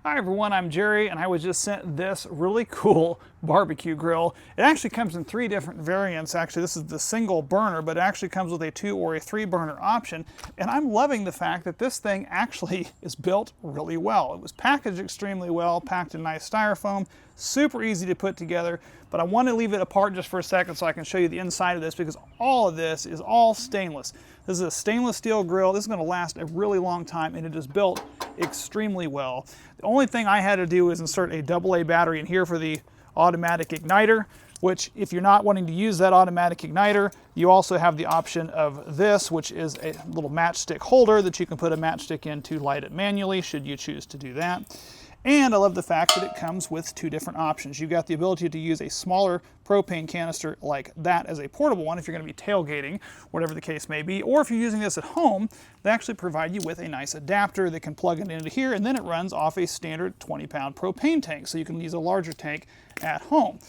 Hi everyone, I'm Jerry and I was just sent this really cool barbecue grill. It actually comes in 3 different variants. Actually, this is the single burner, but it actually comes with a 2 or a 3 burner option. And I'm loving the fact that this thing actually is built really well. It was packaged extremely well, packed in nice styrofoam, super easy to put together. But I want to leave it apart just for a second so I can show you the inside of this, because all of this is all stainless. This is a stainless steel grill. This is going to last a really long time, and it is built extremely well. The only thing I had to do is insert a AA battery in here for the automatic igniter, which if you're not wanting to use that automatic igniter, you also have the option of this, which is a little matchstick holder that you can put a matchstick in to light it manually, should you choose to do that. And I love the fact that it comes with 2 different options. You've got the ability to use a smaller propane canister like that as a portable one if you're going to be tailgating, whatever the case may be. Or if you're using this at home, they actually provide you with a nice adapter that can plug it into here, and then it runs off a standard 20-pound propane tank, so you can use a larger tank at home.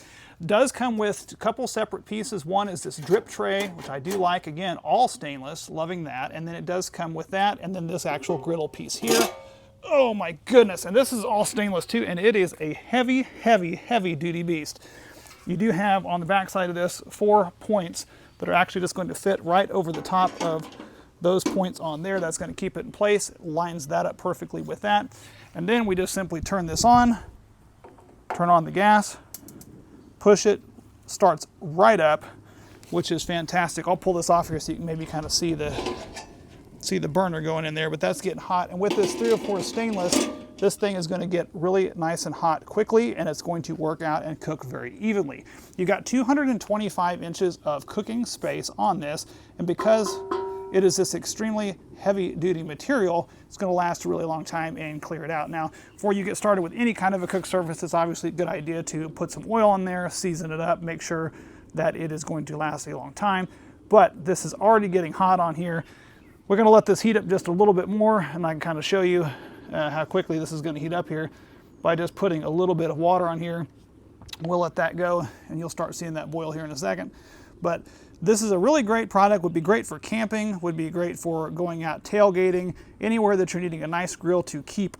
Does come with a couple separate pieces. One is this drip tray, which I do like. Again, all stainless, loving that. And then it does come with that, and then this actual griddle piece here. Oh my goodness, and this is all stainless too, and it is a heavy, heavy, heavy duty beast. You do have on the back side of this 4 points that are actually just going to fit right over the top of those points on there. That's going to keep it in place. It lines that up perfectly with that. And then we just simply turn this on, turn on the gas, push it, starts right up, which is fantastic. I'll pull this off here so you can maybe kind of see the burner going in there, but that's getting hot. And with this 304 stainless, this thing is going to get really nice and hot quickly, and it's going to work out and cook very evenly. You got 225 inches of cooking space on this, and because it is this extremely heavy duty material, it's going to last a really long time and clear it out. Now, before you get started with any kind of a cook surface, it's obviously a good idea to put some oil in there, season it up, make sure that it is going to last a long time. But this is already getting hot on here. We're going to let this heat up just a little bit more, and I can kind of show you how quickly this is going to heat up here by just putting a little bit of water on here. We'll let that go, and you'll start seeing that boil here in a second. But this is a really great product, would be great for camping, would be great for going out tailgating, anywhere that you're needing a nice grill to keep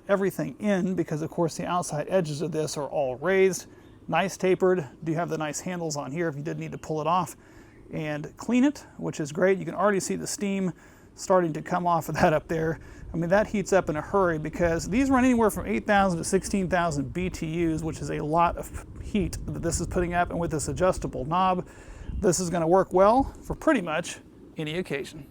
everything in, because of course the outside edges of this are all raised, nice tapered. Do have the nice handles on here if you did need to pull it off and clean it, which is great. You can already see the steam starting to come off of that up there. I mean, that heats up in a hurry, because these run anywhere from 8,000 to 16,000 BTUs, which is a lot of heat that this is putting up. And with this adjustable knob, this is going to work well for pretty much any occasion.